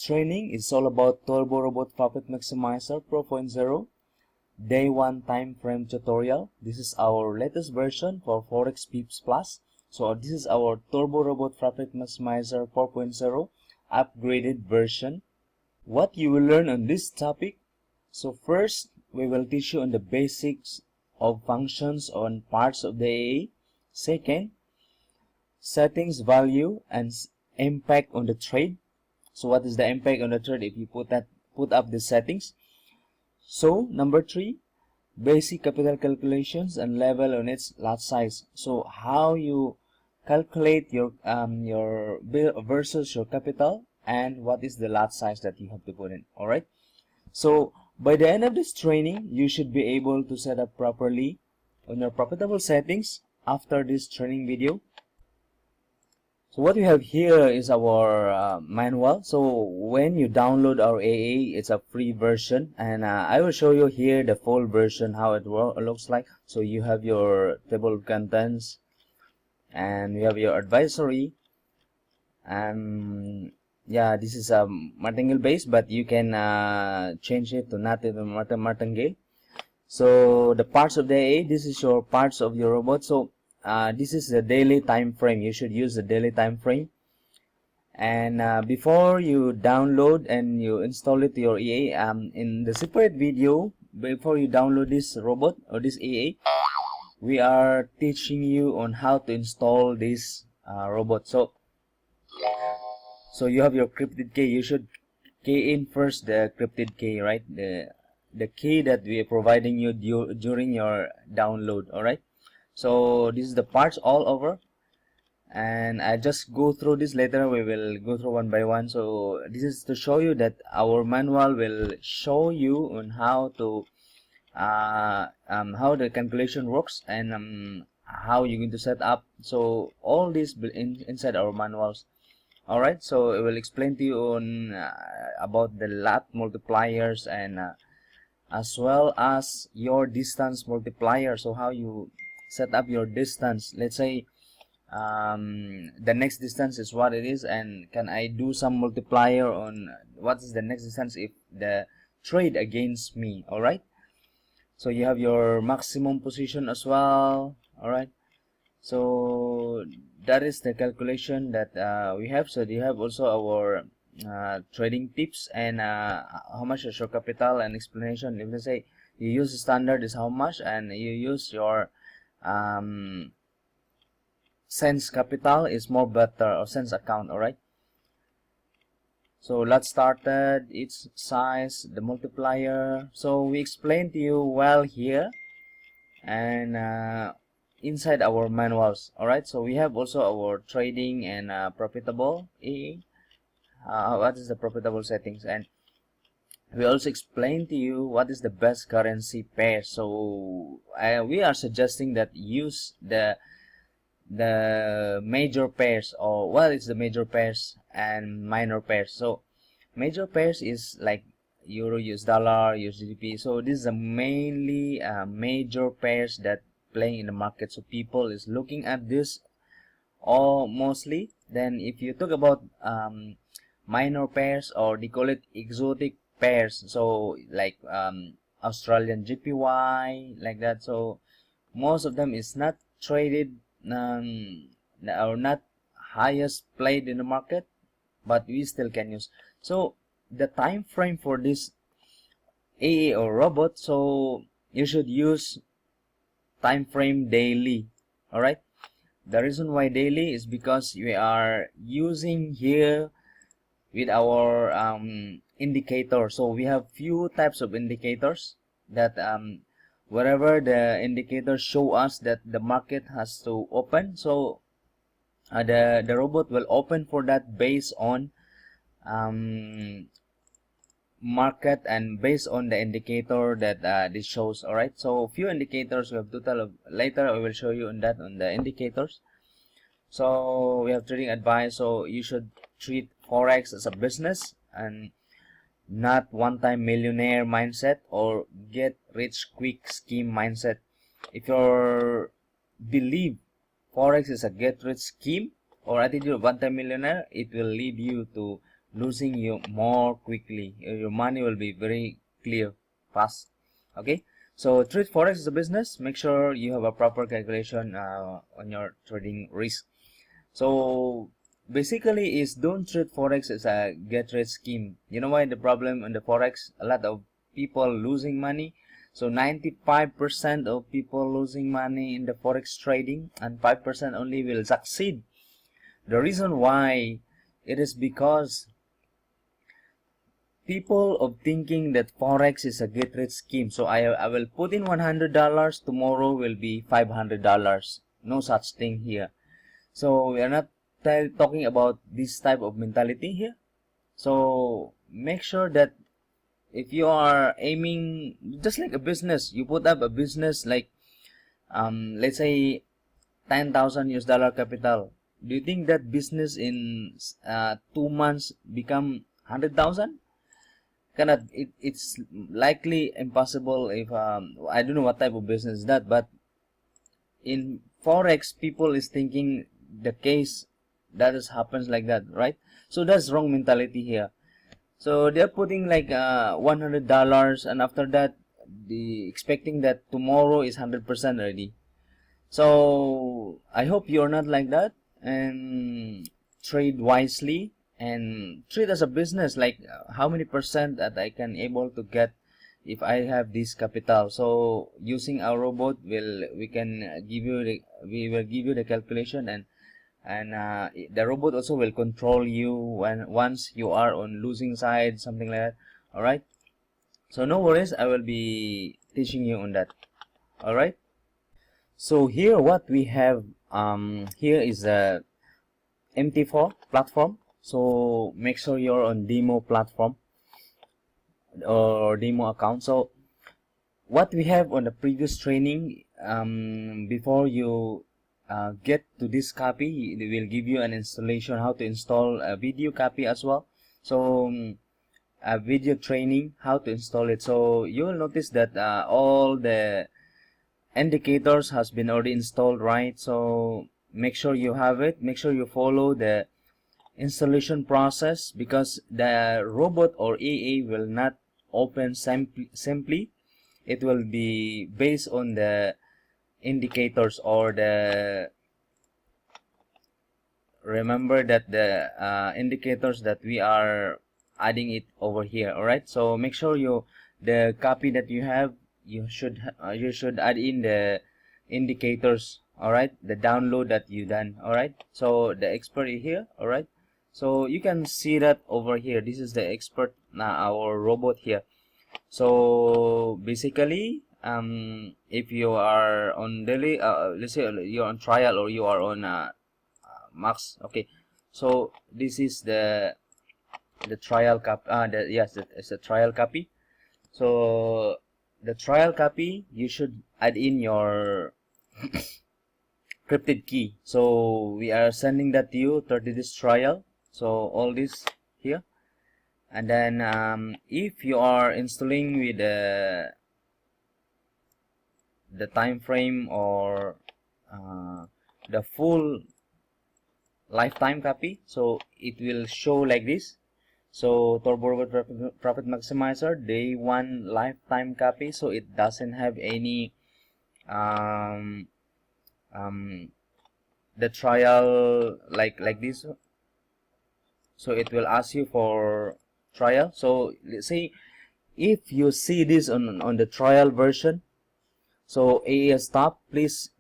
training is all about Turbo Robot Profit Maximizer Pro 4.0 Day 1 time frame tutorial. This is our latest version for Forex Pips Plus. So this is our Turbo Robot Profit Maximizer 4.0 upgraded version. What you will learn on this topic. So first, we will teach you on the basics of functions on parts of the AA. Second, settings, value, and impact on the trade. So what is the impact on the trade if you put up the settings? So number 3, basic capital calculations and level on its lot size. So how you calculate your bill versus your capital and what is the lot size that you have to put in. All right. So by the end of this training, you should be able to set up properly on your profitable settings after this training video. So what we have here is our manual. So when you download our AA, it's a free version, and I will show you here the full version how it looks like. So you have your table of contents, and you have your advisory, and yeah, this is a Martingale base, but you can change it to not even Martingale. So the parts of the AA, this is your parts of your robot. So this is the daily time frame. You should use the daily time frame. And before you download and you install it to your EA, in the separate video, before you download this robot or this EA, we are teaching you on how to install this robot. So you have your crypted key. You should key in first the crypted key, right? The key that we are providing you during your download. All right. So this is the parts all over, and I just go through this later. We will go through one by one. So this is to show you that our manual will show you on how to how the calculation works and how you're going to set up. So all this inside our manuals. All right. So it will explain to you on about the lot multipliers and as well as your distance multiplier. So how you set up your distance. Let's say the next distance is what it is, and can I do some multiplier on what is the next distance if the trade against me. All right. So you have your maximum position as well. All right. So that is the calculation that we have. So you have also our trading tips and how much is your capital and explanation. If let's say you use standard is how much, and you use your cents capital is more better, or cents account. All right. So let's start its size, the multiplier. So we explained to you well here and inside our manuals. All right. So we have also our trading and profitable AA. What is the profitable settings, and we also explain to you what is the best currency pair. So we are suggesting that use the major pairs, or what is the major pairs and minor pairs. So major pairs is like euro, US dollar, USDP. So this is mainly major pairs that playing in the market. So people is looking at this all mostly. Then if you talk about minor pairs, or they call it exotic pairs, so like Australian GPY, like that. So most of them is not traded or not highest played in the market, but we still can use. So the time frame for this AA or robot, so you should use time frame daily. All right. The reason why daily is because we are using here with our indicator. So we have few types of indicators that wherever the indicators show us that the market has to open, so the robot will open for that based on market and based on the indicator that this shows. All right. So few indicators we have total of, later I will show you on that on the indicators. So we have trading advice. So you should treat Forex as a business and not one-time millionaire mindset or get rich quick scheme mindset. If you believe Forex is a get rich scheme or attitude of one-time millionaire, it will lead you to losing you more quickly. Your money will be very clear, fast. Okay, so treat forex as a business. Make sure you have a proper calculation on your trading risk. So basically is don't treat forex as a get rich scheme. You know why the problem in the forex? A lot of people losing money. So 95% of people losing money in the forex trading, and 5% only will succeed. The reason why it is because people of thinking that forex is a get rich scheme. So I will put in $100, tomorrow will be $500. No such thing here. So we are not talking about this type of mentality here. So make sure that if you are aiming just like a business, you put up a business like let's say 10,000 US dollar capital. Do you think that business in 2 months become 100,000? Cannot. It's likely impossible. If I don't know what type of business is that, but in forex people is thinking the case that is happens like that, right? So that's wrong mentality here. So they're putting like $100, and after that the expecting that tomorrow is 100% already. So I hope you're not like that, and trade wisely and treat as a business, like how many percent that I can able to get if I have this capital. So using our robot we can give you we will give you the calculation, and the robot also will control you once you are on losing side, something like that. All right, so no worries, I will be teaching you on that. All right, so here what we have here is a MT4 platform. So make sure you're on demo platform or demo account. So what we have on the previous training, before you get to this copy, they will give you an installation, how to install a video copy as well. So a video training, how to install it. So you will notice that all the indicators has been already installed, right? So make sure you have it. Make sure you follow the installation process, because the robot or AA will not open simply. It will be based on the indicators or the, remember that the indicators that we are adding it over here. All right, so make sure the copy that you have, you should add in the indicators. All right, the download that you done. All right, so the expert is here. All right, so you can see that over here. This is the expert, our robot here. So basically if you are on daily, let's say you're on trial or you are on max. Okay, so this is the trial copy. Yes, it's a trial copy. So the trial copy, you should add in your encrypted key. So we are sending that to you, 30 days trial. So all this here, and then if you are installing with the time frame or the full lifetime copy, so it will show like this. So Turbo Robot Profit Maximizer day 1 lifetime copy, so it doesn't have any the trial like this. So it will ask you for trial. So let's say if you see this on the trial version, so AES stop, please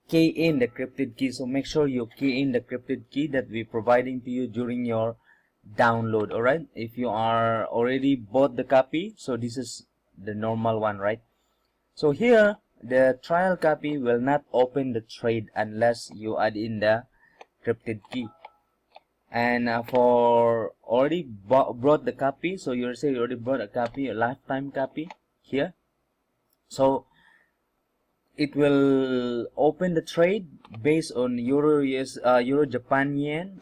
key in the encrypted key. So make sure you key in the encrypted key that we're providing to you during your download. All right, if you are already bought the copy, so this is the normal one, right? So here the trial copy will not open the trade unless you add in the encrypted key. And for already brought the copy, so you say you already brought a copy, a lifetime copy here, so it will open the trade based on Euro Japan yen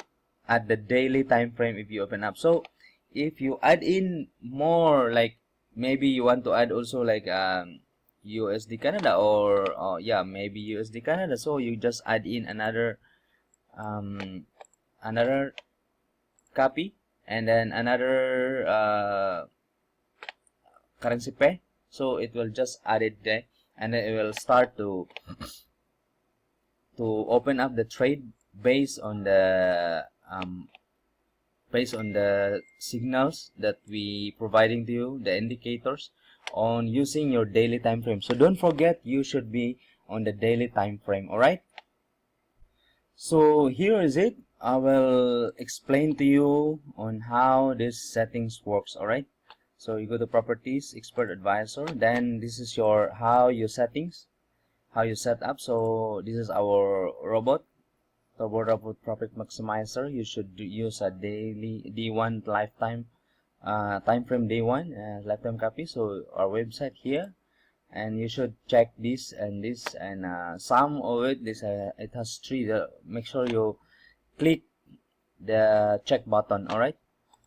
at the daily time frame if you open up. So if you add in more, like maybe you want to add also like USD Canada or yeah, maybe USD Canada, so you just add in another copy, and then another currency pair. So it will just add it there, and then it will start to open up the trade based on the signals that we providing to you, the indicators, on using your daily time frame. So don't forget, you should be on the daily time frame. All right, so here is it. I will explain to you on how this settings works. All right, so you go to properties, expert advisor, then this is your how you settings, how you set up. So this is our robot, turbo robot profit maximizer. You should use a daily D1 lifetime time frame day one lifetime copy. So our website here, and you should check this and this, and some of it, this it has three. Make sure you click the check button. All right,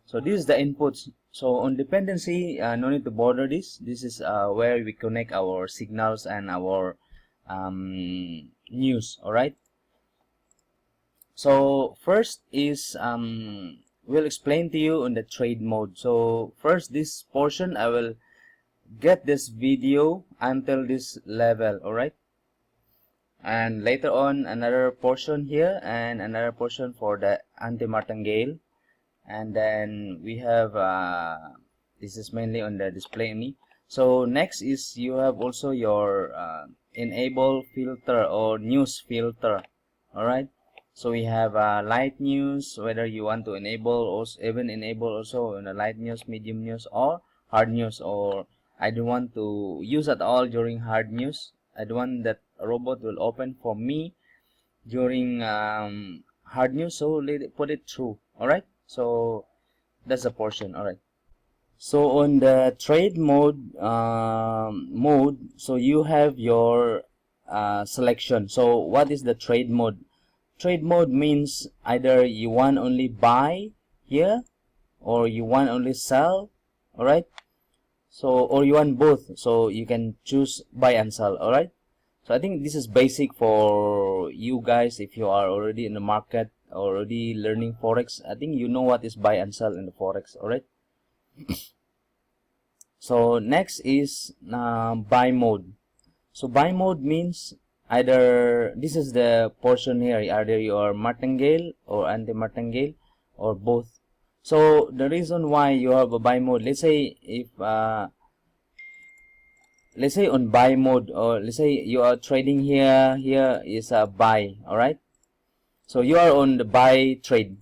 so this is the inputs. So on dependency, no need to bother this. This is where we connect our signals and our news. All right, so first is we'll explain to you on the trade mode. So first, this portion I will get this video until this level. All right, and later on another portion here and another portion for the anti-martingale, and then we have this is mainly on the display only. So next is you have also your enable filter or news filter. All right, so we have light news, whether you want to enable, also even enable also in the light news, medium news, or hard news. Or I don't want to use at all during hard news. I don't want that a robot will open for me during hard news, so let it put it through. All right, so that's the portion. All right, so on the trade mode so you have your selection. So what is the trade mode? Trade mode means either you want only buy here, or you want only sell. All right, so or you want both, so you can choose buy and sell. All right, so I think this is basic for you guys. If you are already in the market, already learning forex, I think you know what is buy and sell in the forex. All right, so next is buy mode. So buy mode means either this is the portion here, either you are martingale or anti-martingale or both. So the reason why you have a buy mode, let's say if let's say on buy mode, or let's say you are trading here, here is a buy. All right, so you are on the buy trade.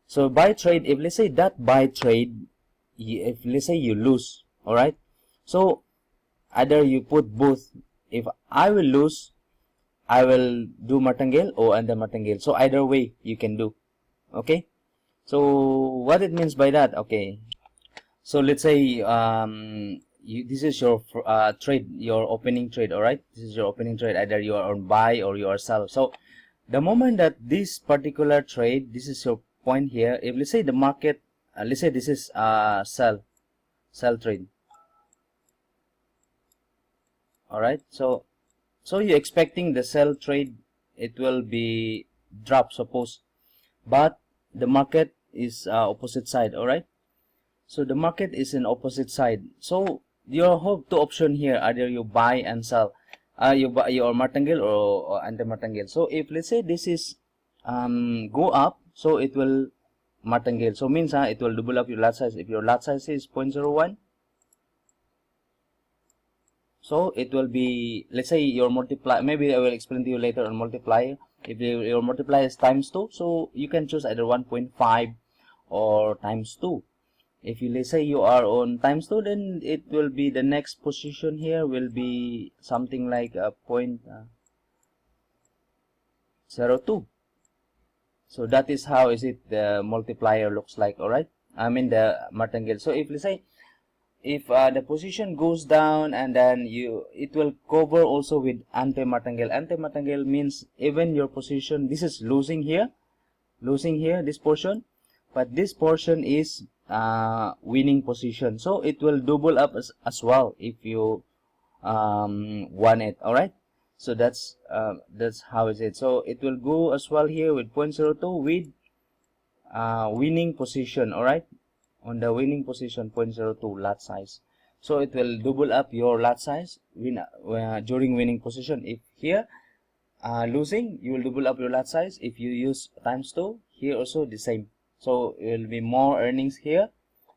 So buy trade, if let's say that buy trade, if let's say you lose, all right, so either you put both. If I will lose, I will do martingale or under martingale. So either way you can do. Okay, so what it means by that? Okay, so let's say this is your trade, your opening trade. All right, this is your opening trade. Either you are on buy or you are sell. So the moment that this particular trade, this is your point here. If let's say the market, let's say this is sell trade. All right, so you're expecting the sell trade, it will be drop, suppose, but the market is opposite side. All right, so the market is in opposite side. So you have two option here, either you buy and sell, you buy your martingale or anti-martingale. So if let's say this is go up, so it will martingale. So means it will double up your lot size. If your lot size is 0.01, so it will be, let's say your multiply, maybe I will explain to you later on multiplier. If your multiplier is times 2, so you can choose either 1.5 or times 2. If you, let's say you are on times 2, then it will be the next position here will be something like a 0.02. So that is how is it the multiplier looks like. All right, I mean the martingale. So if let's say if the position goes down, and then it will cover also with anti-martingale. Anti-martingale means even your position, this is losing here, this portion, but this portion is winning position, so it will double up as well if you want it. All right, so that's how is it. So it will go as well here with 0.02 with winning position, all right, on the winning position 0.02 lot size. So it will double up your lot size during winning position. If here losing, you will double up your lot size. If you use times 2, here also the same. So it will be more earnings here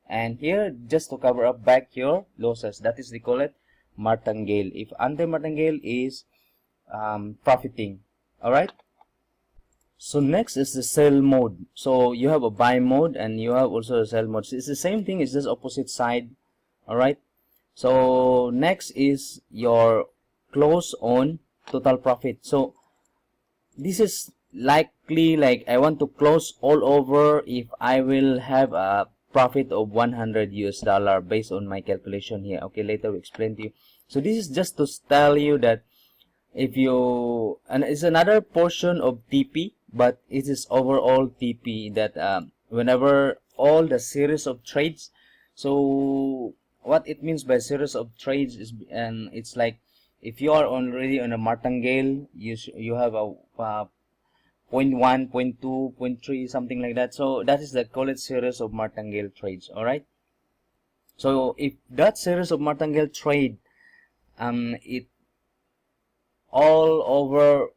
and here, just to cover up back your losses. That is, they call it martingale. If anti-martingale is profiting, all right. So next is the sell mode. So you have a buy mode and you have also a sell mode. So it's the same thing, it's just opposite side, all right. So next is your close on total profit. So this is likely like I want to close all over if I will have a profit of 100 US dollar based on my calculation here. Okay, later we explain to you. So this is just to tell you that if you, and it's another portion of TP, but it is overall TP that whenever all the series of trades. So what it means by series of trades is, and it's like if you are already on a martingale, you have a 0.1, 0.2, 0.3, something like that. So that is the call it series of martingale trades, all right. So if that series of martingale trade it all over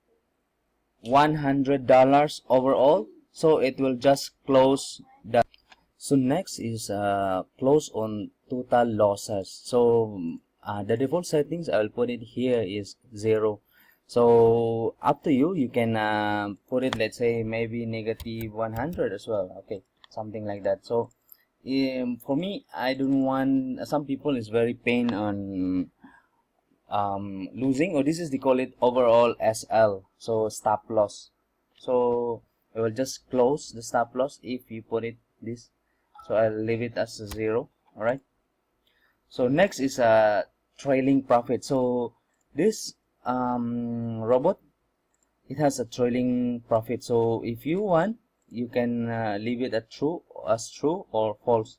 $100 overall, so it will just close the. So next is close on total losses. So the default settings, I will put it here, is 0. So up to you, you can put it, let's say maybe negative 100 as well. Okay, something like that. So for me, I don't want, some people is very pain on losing, or this is, they call it overall SL, so stop loss. So I will just close the stop loss if you put it this. So I'll leave it as 0, all right. So next is a trailing profit. So this robot, it has a trailing profit. So if you want, you can leave it as true or false.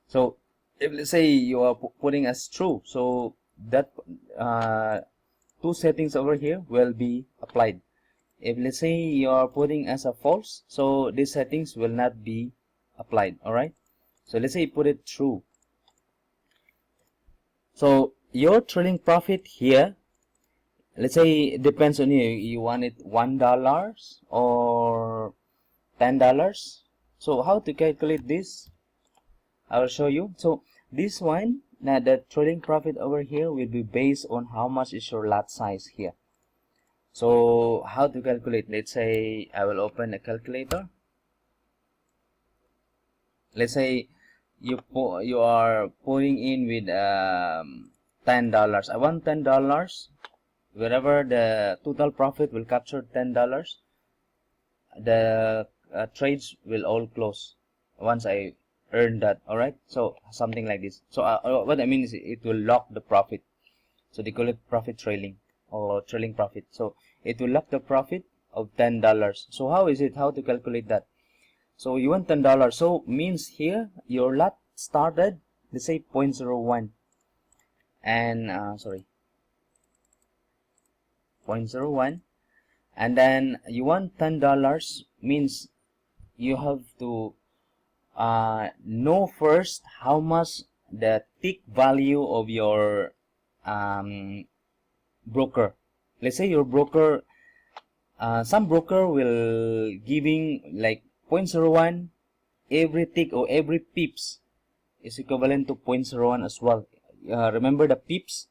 So if, let's say, you are putting as true, so that two settings over here will be applied. If, let's say, you are putting as a false, so these settings will not be applied, all right. So let's say you put it true. So your trailing profit here, let's say, it depends on you. You want it $1 or $10. So how to calculate this, I will show you. So this one, now the trading profit over here will be based on how much is your lot size here. So how to calculate? Let's say I will open a calculator. Let's say you are putting in with $10. I want $10. Wherever the total profit will capture $10, the trades will all close once I earn that, all right. So something like this. So what I mean is it will lock the profit. So they call it profit trailing or trailing profit. So it will lock the profit of $10. So how is it? How to calculate that? So you want $10. So means here your lot started, let's say 0.01, and sorry, 0.01, and then you want $10, means you have to know first how much the tick value of your broker. Let's say your broker, some broker will giving like 0.01, every tick or every pips is equivalent to 0.01 as well. Remember the pips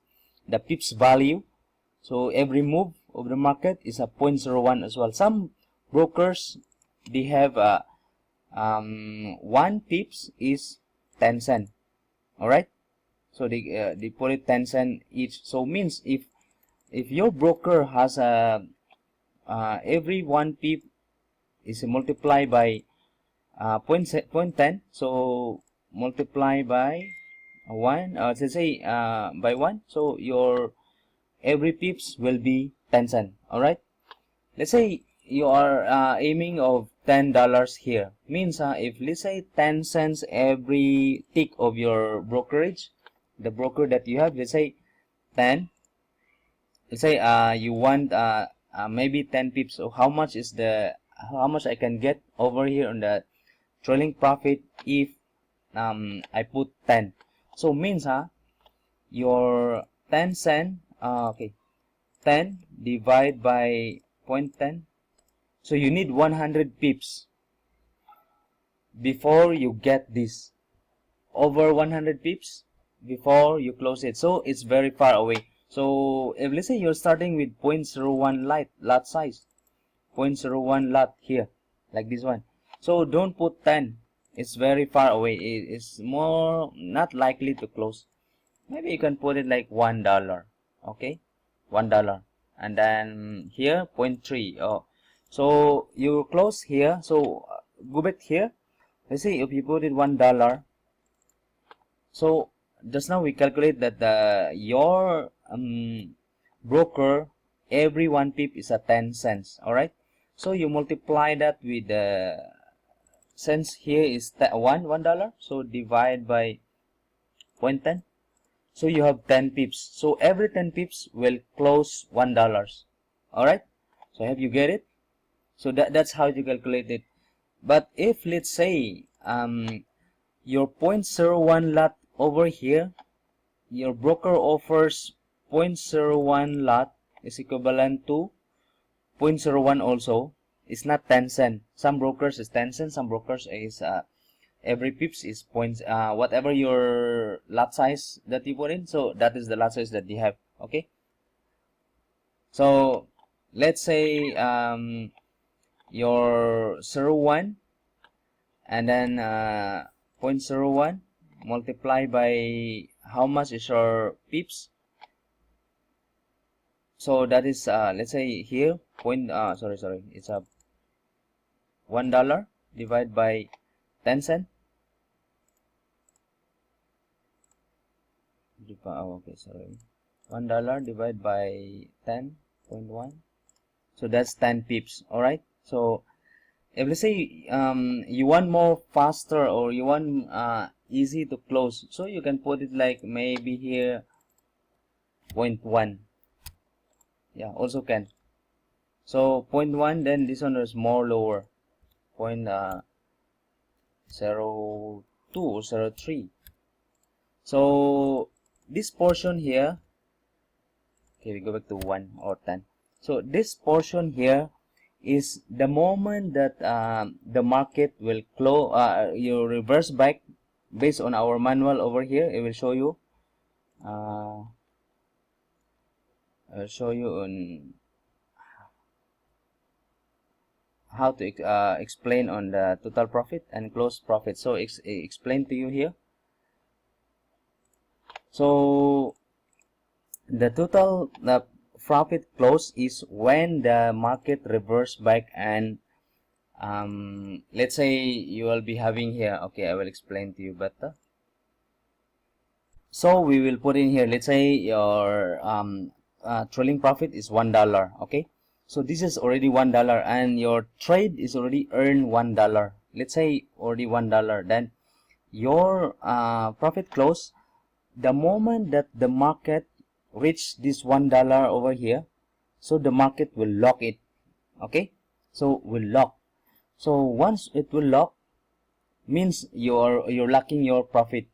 value. So every move of the market is a 0.01 as well. Some brokers, they have 1 pips is 10 cents. All right. So they put it 10 cents each. So means if your broker has a every 1 pip is multiplied by 0.10, so multiply by 1, let's say by 1, so your every pips will be 10 cents. All right. Let's say you are aiming of $10 here, means if let's say 10 cents every tick of your brokerage, the broker that you have, let's say 10, let's say you want maybe 10 pips. So how much is how much I can get over here on the trailing profit if I put 10. So means your 10 cent, okay, 10 divide by 0.10. So you need 100 pips before you get this. Over 100 pips before you close it. So it's very far away. So if let's say you're starting with 0.01 lot size, 0.01 lot here, like this one. So don't put 10. It's very far away. It's more not likely to close. Maybe you can put it like $1. Okay, $1. And then here 0.3. Oh, so you close here. So go back here. Let's see if you put it $1. So just now we calculate that your broker, every 1 pip is a 10 cents. All right. So you multiply that with the cents here is $1. So divide by 0.10. So you have 10 pips. So every 10 pips will close $1. All right. So have you get it? So that's how you calculate it. But if let's say your 0.01 lot over here, your broker offers 0.01 lot is equivalent to 0.01 also. It's not 10 cents. Some brokers is 10 cents. Some brokers is every pips is whatever your lot size that you put in. So that is the lot size that you have. Okay. So let's say your 0.1 and then 0.01 multiply by how much is your pips. So that is let's say here it's a $1 divided by 10 cents. Okay, sorry, $1 divided by 10.1. So that's 10 pips. All right. So if let's say you want more faster or you want easy to close, so you can put it like maybe here 0.1. Yeah, also can. So 0.1, then this one is more lower, 0.02 or 0.03. So this portion here, okay, we go back to 1 or 10. So this portion here is the moment that the market will close. You reverse back based on our manual over here. It will show you. I'll show you on how to explain on the total profit and close profit. So explain to you here. So the total profit close is when the market reverse back and let's say you will be having here. Okay, I will explain to you better. So we will put in here, let's say your trailing profit is $1. Okay, so this is already $1 and your trade is already earned $1. Let's say already $1. Then your profit close the moment that the market reach this $1 over here. So the market will lock it. Okay, so will lock. So once it will lock, means you're locking your profit.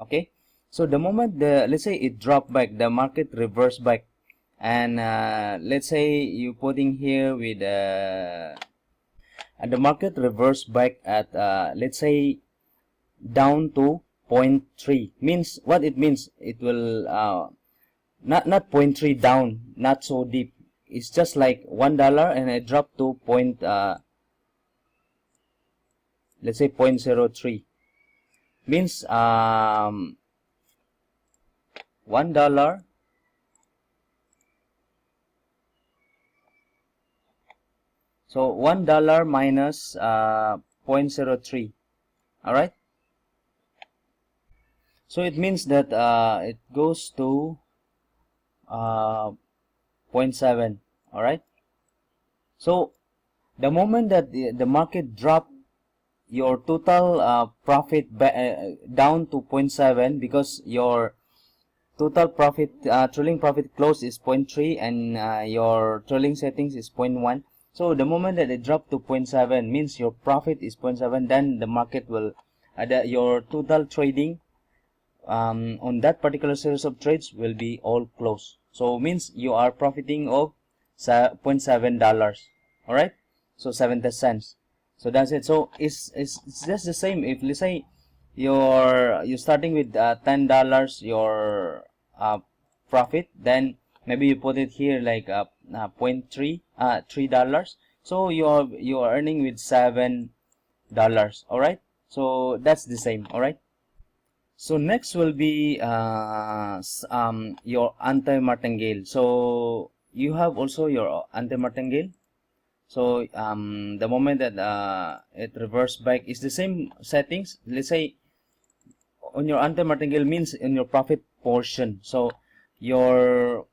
Okay, so the moment let's say it drop back, the market reverse back, and let's say you putting here with and the market reverse back at let's say down to 0.3. Means what it means, it will not 0.3 down, not so deep. It's just like $1 and it dropped to let's say 0.03. Means $1. So $1 minus 0.03. All right. So it means that it goes to 0.7. All right. So the moment that the market drop your total profit down to 0.7, because your total profit trailing profit close is 0.3 and your trailing settings is 0.1. So the moment that it dropped to 0.7 means your profit is 0.7, then the market will your total trading on that particular series of trades will be all closed. So means you are profiting of $0.7. All right, so 70 cents. So that's it. So it's just the same. If let's say you're starting with $10 your profit, then maybe you put it here like $0.3 so you're earning with $7. All right, so that's the same. All right. So next will be your anti-martingale. So you have also your anti-martingale. So the moment that it reverse back is the same settings. Let's say on your anti-martingale means in your profit portion. So your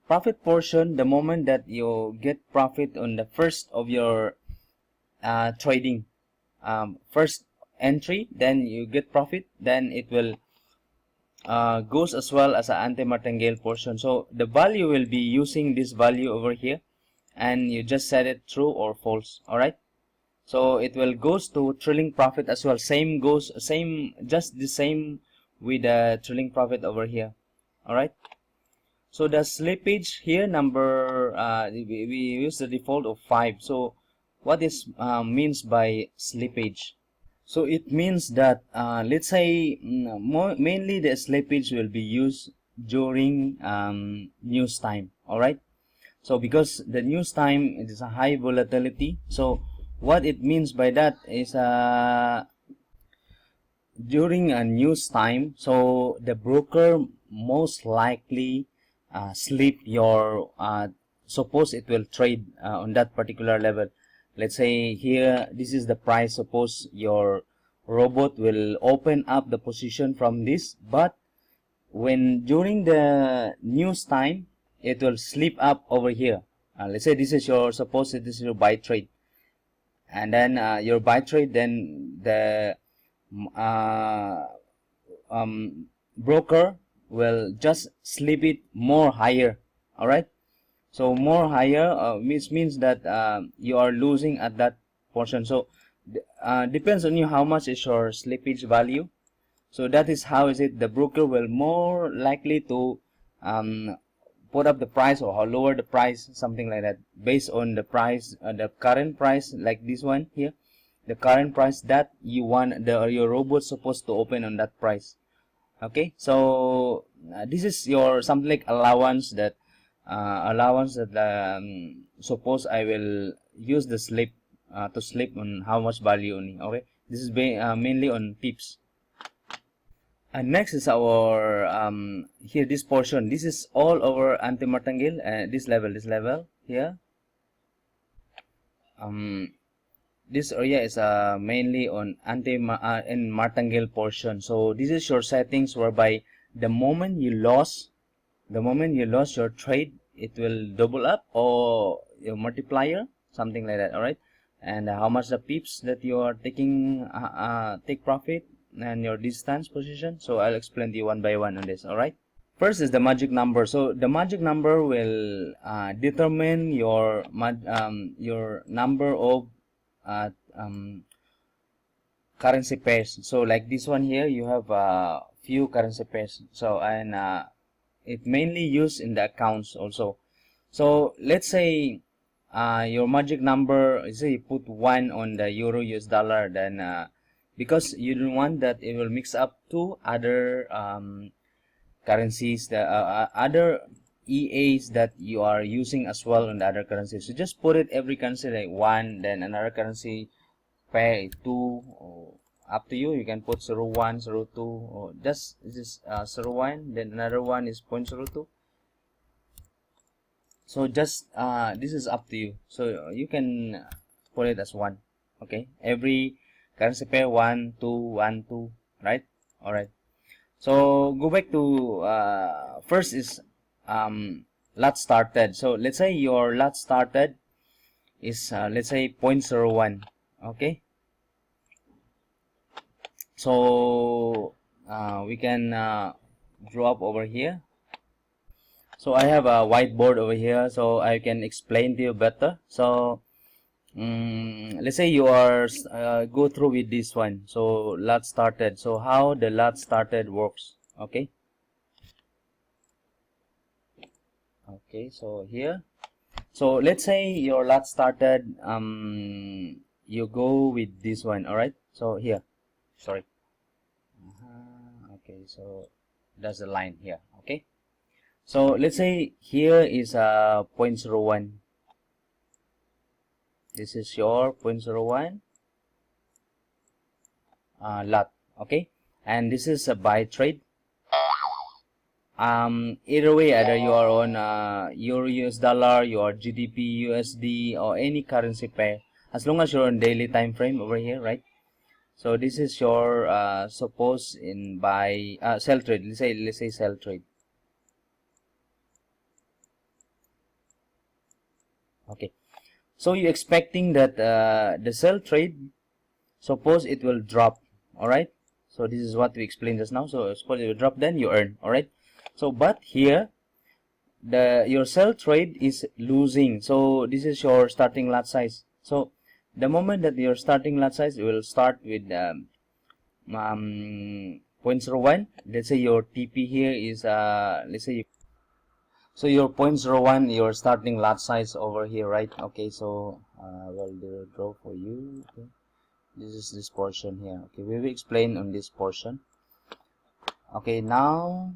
profit portion, the moment that you get profit on the first of your trading, first entry, then you get profit, then it will goes as well as an anti-martingale portion. So the value will be using this value over here, and you just set it true or false. All right, so it will goes to trailing profit as well. Just the same with the trailing profit over here. All right, so the slippage here number we use the default of 5. So what is means by slippage? So it means that let's say mainly the slippage will be used during news time. All right, so because the news time it is a high volatility, so what it means by that is during a news time, so the broker most likely slip your suppose it will trade on that particular level. Let's say here this is the price. Suppose your robot will open up the position from this, but when during the news time it will slip up over here. Let's say this is your suppose this is your buy trade, and then your buy trade, then the broker will just slip it more higher. All right, so more higher means that you are losing at that portion. So depends on you how much is your slippage value. So that is how is it the broker will more likely to put up the price or lower the price, something like that, based on the price, the current price, like this one here, the current price that you want your robot supposed to open on that price. Okay, so this is your something like allowance that suppose I will use the slip to slip on how much value only. Okay, this is mainly on pips. And next is our here this portion. This is all over anti-martingale. This level here. This area is mainly on in martingale portion. So this is your settings whereby the moment you lost your trade, it will double up or your multiplier, something like that. All right, and how much the pips that you are taking take profit, and your distance position. So I'll explain to you one by one on this. All right, first is the magic number. So the magic number will determine your number of currency pairs. So like this one here, you have a few currency pairs. So and it mainly used in the accounts also. So let's say your magic number, say you put 1 on the euro US dollar, then because you don't want that it will mix up to other currencies, the other EAs that you are using as well on the other currencies. So just put it every currency like 1, then another currency pair 2, or up to you. You can put 0.1, 0.2, or just 0.1, then another one is 0.02. So just this is up to you. So you can put it as 1. Okay, every currency pair 1, 2, 1, 2, right? All right. So go back to first is lot started. So let's say your lot started is let's say 0.01. Okay, so we can draw up over here. So I have a whiteboard over here, so I can explain to you better. So let's say you are go through with this one. So lot started. So how the lot started works. Okay. Okay. So here. So let's say your lot started. You go with this one. All right. So here. Sorry. Okay. So that's the line here. Okay. So let's say here is a 0.01. This is your 0.01 lot. Okay. And this is a buy trade. Either way, either you are on Euro US dollar, your GDP USD, or any currency pair, as long as you're on daily time frame over here, right? So this is your suppose in buy sell trade. Let's say sell trade. Okay. So you're expecting that the sell trade, suppose it will drop. All right. So this is what we explained just now. So suppose it will drop, then you earn. All right. So but here your sell trade is losing. So this is your starting lot size. So the moment that your starting lot size will start with 0.01. Let's say your TP here is let's say so your 0.01, your starting lot size over here, right? Okay, so we'll draw for you. Okay, this is this portion here. Okay, we will explain on this portion. Okay, now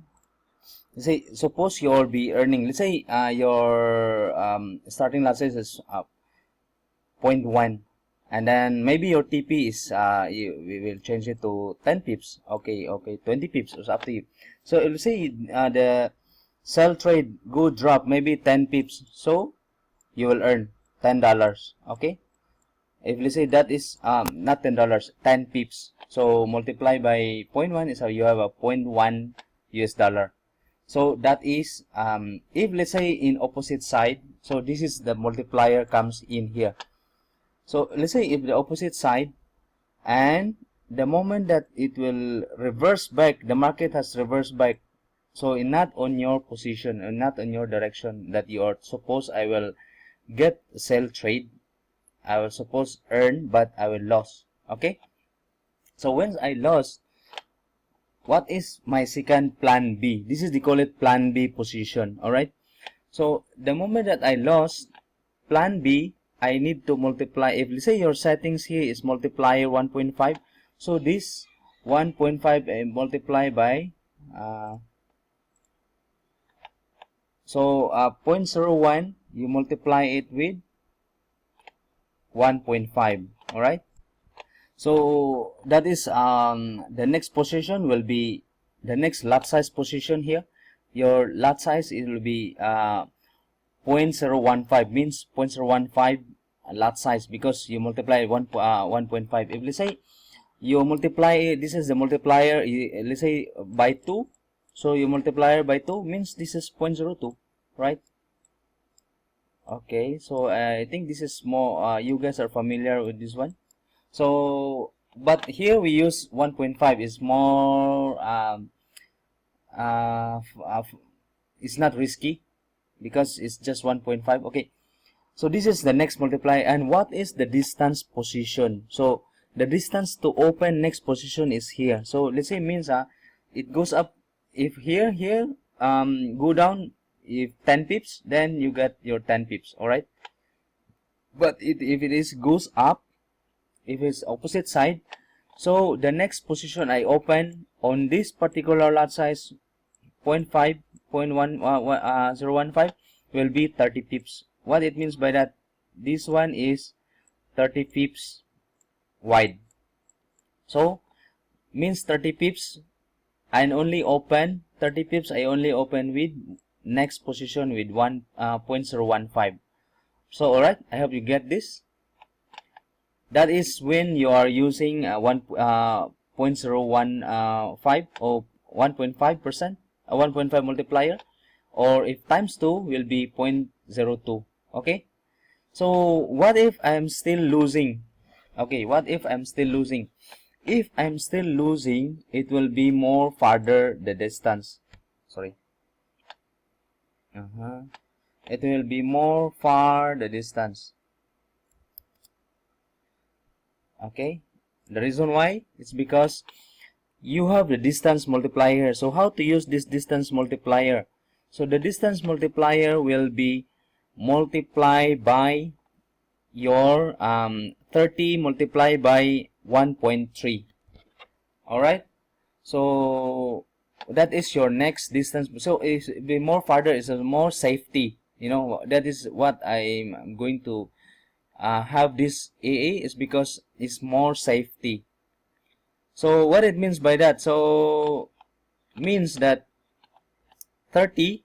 let's say suppose you'll be earning, let's say your starting lot size is 0.1, and then maybe your TP is we will change it to 10 pips. Okay, 20 pips. It's up to you. So let's say the sell trade go drop maybe 10 pips, so you will earn $10. Okay, if let's say that is not $10, 10 pips, so multiply by 0.1 is how you have a 0.1 US dollar. So that is if let's say in opposite side, so this is the multiplier comes in here. So let's say if the opposite side, and the moment that it will reverse back, the market has reversed back, so not on your position and not on your direction that you are suppose I will get sell trade, I will suppose earn, but I will lose. Okay, so when I lost, what is my second plan B? This is they call it plan B position. All right, so the moment that I lost, plan B, I need to multiply. If let's say your settings here is multiplier 1.5, so this 1.5 multiply by so 0.01, you multiply it with 1.5. all right, so that is the next position will be the next lot size position here. Your lot size, it will be 0.015, means 0.015 lot size, because you multiply 1.5. If let's say you multiply, this is the multiplier, let's say by 2, so you multiply by 2 means this is 0.02, right? Okay, so I think this is more you guys are familiar with this one. So but here we use 1.5 is more it's not risky because it's just 1.5. okay, so this is the next multiplier. And what is the distance position? So the distance to open next position is here. So let's say means it goes up. If here go down, if 10 pips, then you get your 10 pips. all right, but if it is goes up, if it's opposite side, so the next position I open on this particular lot size 0.5 0.1015 will be 30 pips. What it means by that, this one is 30 pips wide, so means 30 pips and only open 30 pips. I only open with next position with 1.015. so all right, I hope you get this. That is when you are using 1.015 or 1.5%, 1.5 multiplier, or if times 2 will be 0.02. okay, so what if I am still losing? Okay, what if I'm still losing? If I'm still losing, it will be more farther the distance. Sorry. It will be more far the distance. Okay, the reason why it's because you have the distance multiplier. So how to use this distance multiplier? So the distance multiplier will be multiply by your 30 multiplied by 1.3. Alright, so that is your next distance. So if be more farther, is more safety, you know. That is what I'm going to have this AA, is because it's more safety. So what it means by that, so means that 30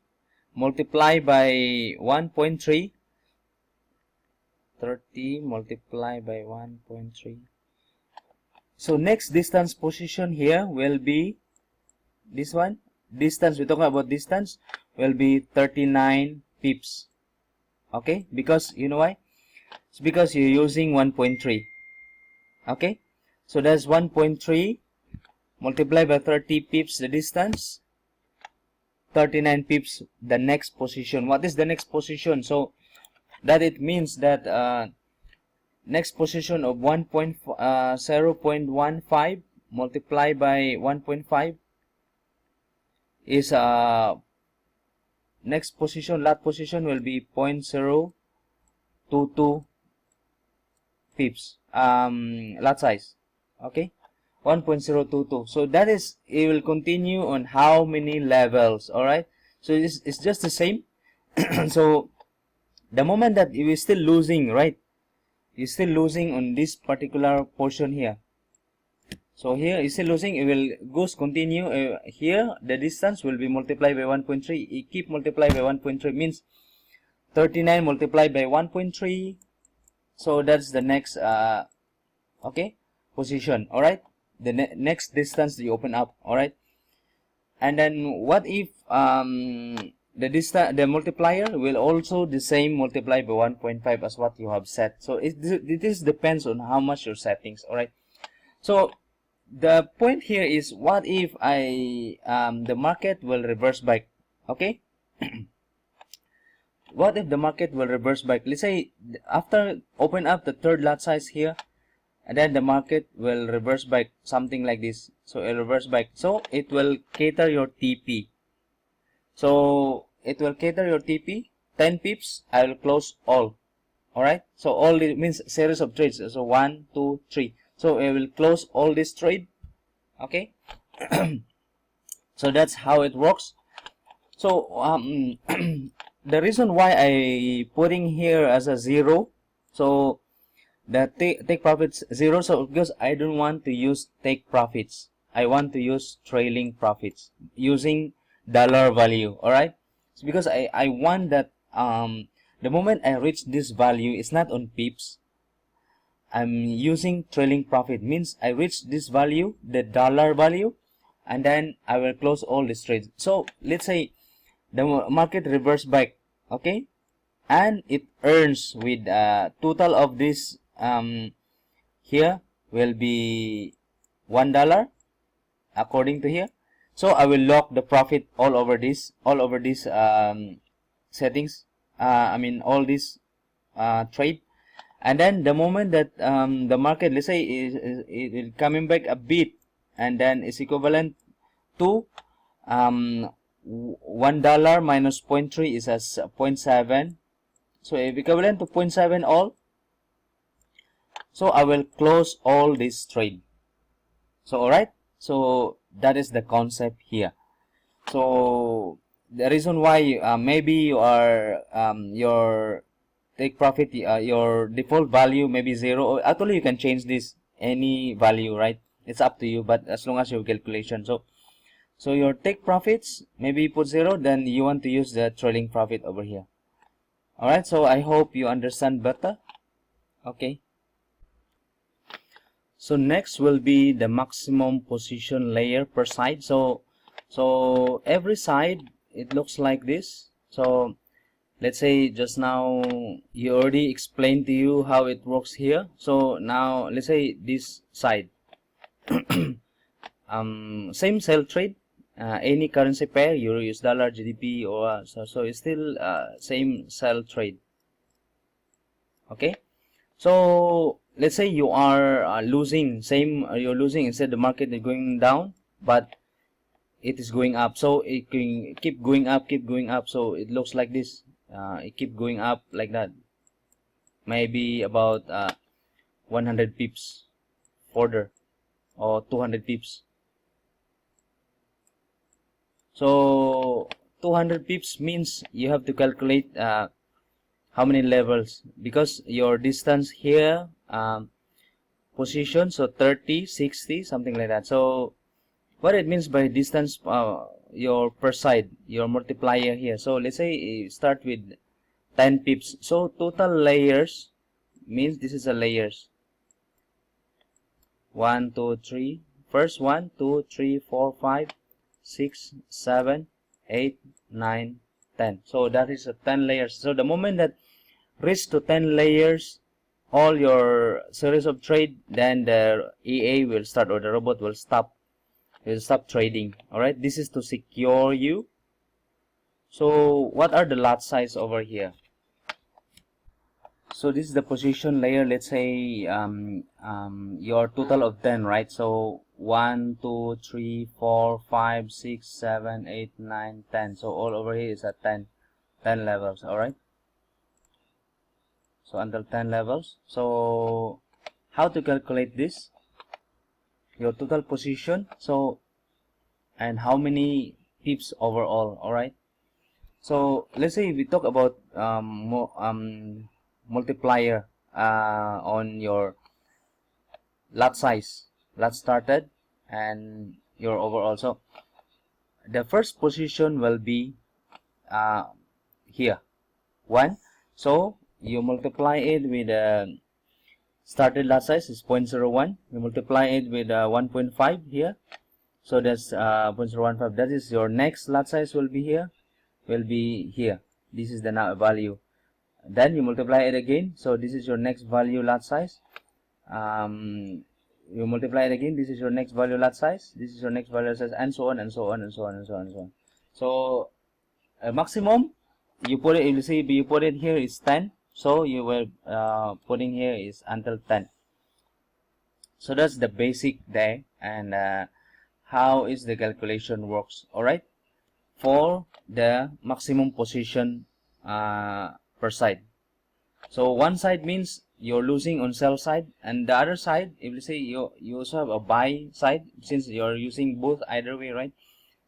multiplied by 1.3, 30 multiplied by 1.3. So next distance position here will be this one. Distance, we're talking about distance, will be 39 pips. Okay, because you know why? It's because you're using 1.3. Okay, so that's 1.3 multiplied by 30 pips the distance, 39 pips the next position. What is the next position? So that it means that next position of 0.15 multiplied by 1.5 is next position, lot position will be 0.022 pips lot size. Okay, 1.022. so that is, it will continue on how many levels. All right, so it's just the same. So the moment that you are still losing, right, you're still losing on this particular portion here. So here you still losing, it will goes continue. Here the distance will be multiplied by 1.3. You keep multiplied by 1.3 means 39 multiplied by 1.3. So that's the next okay, position. All right, the next distance you open up. All right, and then what if the multiplier will also the same multiply by 1.5 as what you have set. So this depends on how much your settings. All right, so the point here is, what if the market will reverse back? Okay. What if the market will reverse back? Let's say after open up the third lot size here, and then the market will reverse back something like this. So it reverse back, so it will cater your TP. So it will cater your TP 10 pips. I will close all. All right, so all it means series of trades. So 1 2 3, so I will close all this trade. Okay. So that's how it works. So the reason why I putting here as a 0, so the take profits 0, so because I don't want to use take profits, I want to use trailing profits using dollar value. All right, it's because I want that the moment I reach this value, it's not on pips. I'm using trailing profit, means I reach this value, the dollar value, and then I will close all these trades. So let's say the market reverse back, okay, and it earns with total of this here will be $1 according to here. So I will lock the profit all over this settings, I mean all this trade. And then the moment that the market, let's say, is coming back a bit, and then is equivalent to $1 minus 0.3 is as 0.7. So if equivalent to 0.7 all, so I will close all this trade. So alright, so that is the concept here. So the reason why maybe you are your take profit, your default value maybe 0. Actually you can change this any value, right? It's up to you, but as long as your calculation. So your take profits maybe put 0, then you want to use the trailing profit over here. Alright, so I hope you understand better. Okay, so next will be the maximum position layer per side. So every side it looks like this. So let's say just now you already explained to you how it works here. So now let's say this side same sell trade, any currency pair, euro, US dollar, GDP, or so it's still same sell trade. Okay, so let's say you are losing, you're losing, instead the market is going down, but it is going up, so it can keep going up, so it looks like this. It keep going up like that, maybe about 100 pips further, or 200 pips. So 200 pips means you have to calculate how many levels, because your distance here, position, so 30, 60, something like that. So what it means by distance, your per side, your multiplier here. So let's say you start with 10 pips, so total layers means this is a layers, 1 2 3, first 1 2 3 4 5 6 7 8 9 10. So that is a 10 layers. So the moment that reach to 10 layers, all your series of trade, then the EA will start, or the robot will stop trading. All right, this is to secure you. So what are the lot size over here? So this is the position layer. Let's say your total of 10, right? So 1 2 3 4 5 6 7 8 9 10. So all over here is at 10 levels. All right, so until 10 levels. So how to calculate this? Your total position, so, and how many pips overall. All right, so let's say we talk about multiplier on your lot size, lot started, and your overall. So the first position will be here 1, so you multiply it with started lot size is 0.01, you multiply it with 1.5 here, so that's 0.015. that is your next lot size will be here, this is the now value. Then you multiply it again, so this is your next value lot size. You multiply it again, this is your next value lot size, this is your next value lot size, and so on and so on and so on and so on and so on. So maximum you put it, you see you put it here is 10, so you will putting here is until 10. So that's the basic there, and how is the calculation works. All right, for the maximum position per side. So one side means you're losing on sell side, and the other side, if you say you also have a buy side, since you're using both either way, right?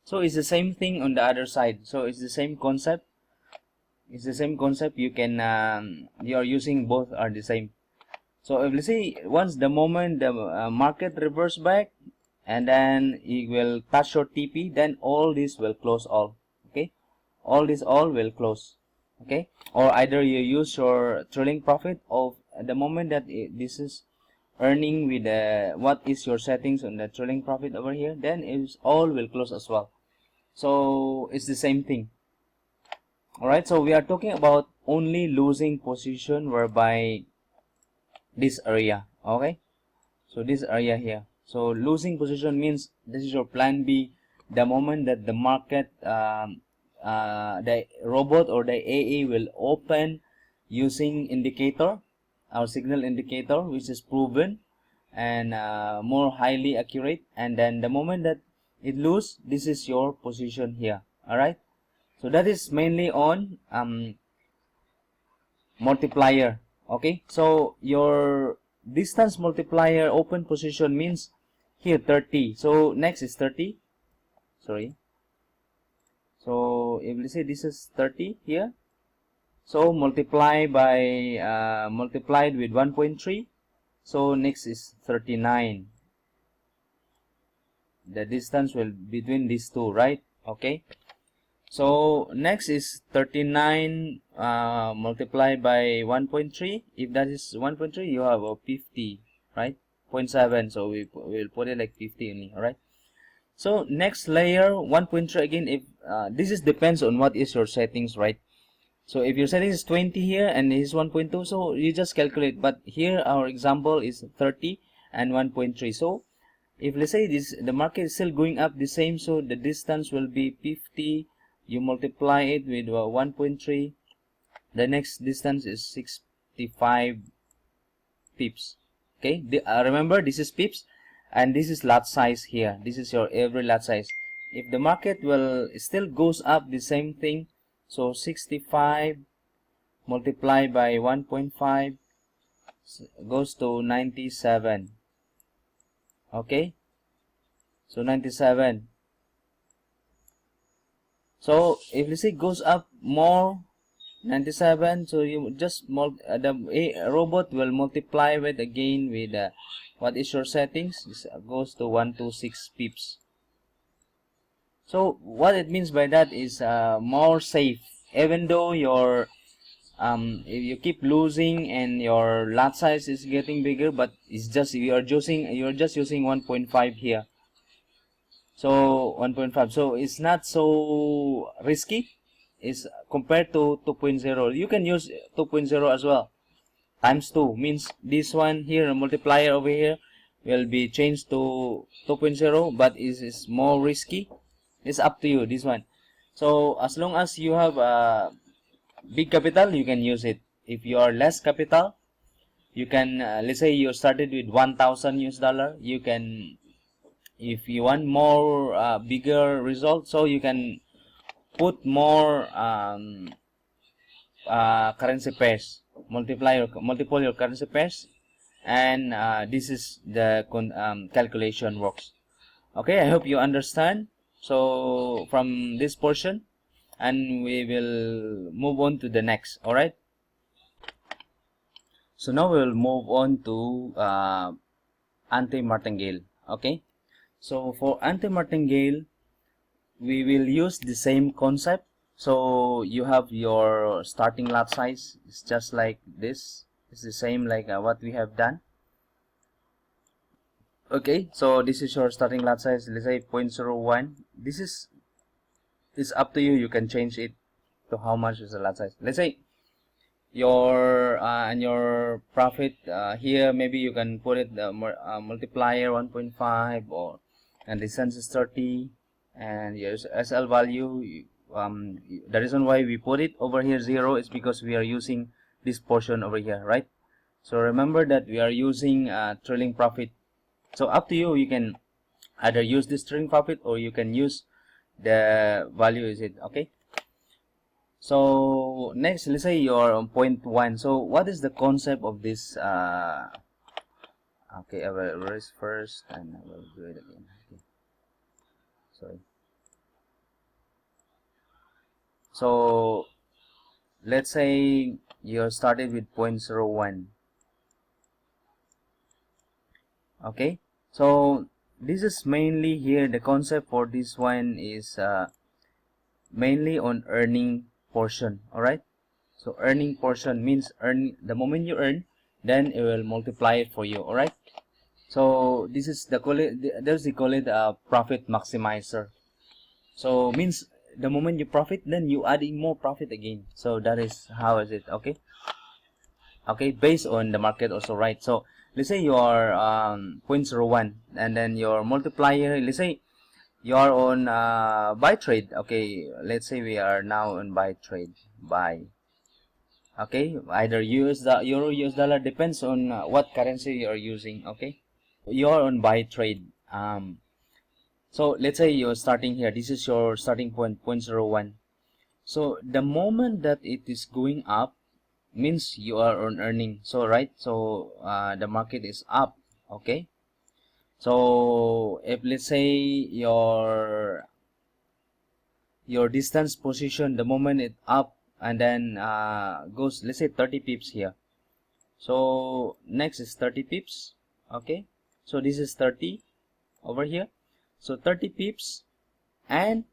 So it's the same thing on the other side. So it's the same concept. It's the same concept. You can you are using both are the same. So if you see, once the moment the market reverse back, and then it will touch your TP, then all this will close all. Okay, all will close. Okay, or either you use your trailing profit of the moment that this is earning with what is your settings on the trailing profit over here, then it's all will close as well. So it's the same thing. All right, so we are talking about only losing position, whereby this area. Okay, so this area here, so losing position means this is your plan B. The moment that the market the robot or the AA will open using indicator, our signal indicator, which is proven and more highly accurate, and then the moment that it lose, this is your position here. All right, so that is mainly on multiplier. Okay, so your distance multiplier open position means here 30, so next is 30, sorry. So if we say this is 30 here, so multiply by multiplied with 1.3, so next is 39. The distance will between these two, right? Okay, so next is 39 multiplied by 1.3. If that is 1.3, you have a 50, right? 0.7, so we'll put it like 50 only. All right, so next layer 1.3 again. If this is depends on what is your settings, right? So if your settings is 20 here and this is 1.2, so you just calculate. But here our example is 30 and 1.3. So if let's say this the market is still going up the same, so the distance will be 50. You multiply it with 1.3. The next distance is 65 pips. Okay, remember this is pips and this is lot size here. This is your every lot size. If the market will still goes up the same thing, so 65 multiplied by 1.5 goes to 97. Okay, so 97. So if let's say goes up more 97, so you just the robot will multiply with again with what is your settings. This goes to 126 pips. So what it means by that is more safe, even though your if you keep losing and your lot size is getting bigger, but it's just you're just using 1.5 here. So 1.5, so it's not so risky. Is compared to 2.0. You can use 2.0 as well. Times 2 means this one here, a multiplier over here, will be changed to 2.0, but is more risky. It's up to you, this one. So as long as you have big capital, you can use it. If you are less capital, you can let's say you started with 1,000 US dollar, you can, if you want more bigger result, so you can put more currency pairs, multiple your currency pairs, and this is the calculation works. Okay, I hope you understand. So from this portion, and we will move on to the next. All right, so now we will move on to anti-martingale. Okay, so for anti-martingale, we will use the same concept. So you have your starting lot size. It's just like this. It's the same like what we have done. Okay, so this is your starting lot size. Let's say 0.01. This is up to you. You can change it to how much is the lot size. Let's say your and your profit here, maybe you can put it multiplier 1.5, or and distance is 30, and your SL value, the reason why we put it over here 0 is because we are using this portion over here, right? So remember that we are using trailing profit. So up to you, you can either use this trailing profit or you can use the value is it. Okay, so next, let's say you're on 0.1. So what is the concept of this okay, I will erase first and I will do it again. Okay, sorry. So let's say you started with 0.01. Okay, so this is mainly here, the concept for this one is mainly on earning portion. All right, so earning portion means the moment you earn, then it will multiply it for you. All right, so this is the there's they call it a profit maximizer. So means the moment you profit, then you adding more profit again. So that is how is it. Okay, okay, based on the market also, right? So let's say you are 0.01, and then your multiplier, let's say you are on buy trade. Okay, let's say we are now on buy trade, buy. Okay, either euro, US dollar, depends on what currency you are using. Okay, you are on buy trade. So let's say you're starting here, this is your starting point, 0.01. So the moment that it is going up means you are on earning. So right, so the market is up. Okay, so if let's say your distance position, the moment it up and then goes, let's say 30 pips here. So next is 30 pips. Okay, so this is 30 over here, so 30 pips, and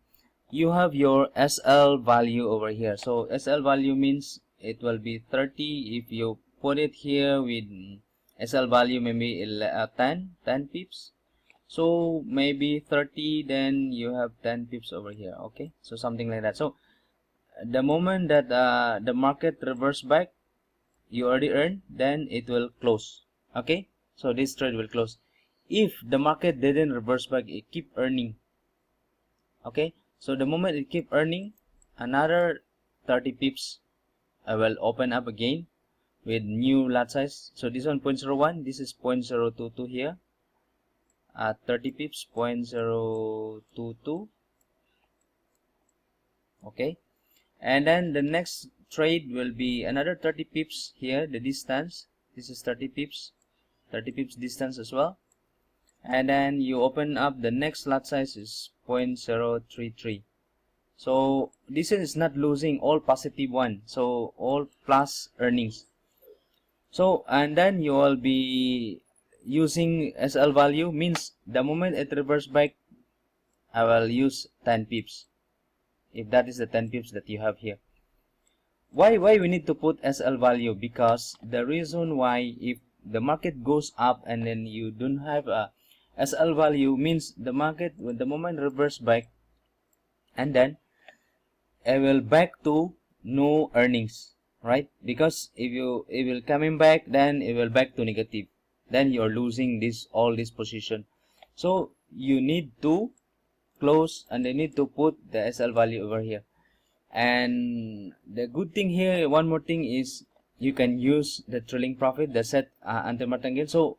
you have your SL value over here. So SL value means it will be 30. If you put it here with SL value, maybe 10 pips, so maybe 30, then you have 10 pips over here. Okay, so something like that. So the moment that the market reverse back, you already earned, then it will close. Okay, so this trade will close. If the market didn't reverse back, it keep earning. Okay, so the moment it keep earning, another 30 pips will open up again. with new lot size. So this one 0.01, this is 0.022 here, 30 pips, 0.022. Okay, and then the next trade will be another 30 pips here, the distance. This is 30 pips distance as well. And then you open up the next lot size is 0.033. So this is not losing, all positive one, so all plus earnings. So and then you will be using SL value, means the moment it reverse back, I will use 10 pips, if that is the 10 pips that you have here. Why we need to put SL value? Because the reason why, if the market goes up and then you don't have a SL value, means the market, when the moment reverse back, and then it will back to no earnings, right? Because if it will coming back, then it will back to negative, then you're losing all this position. So you need to close, and they need to put the SL value over here. And the good thing here, one more thing, is you can use the trailing profit, the set anti-martingale. So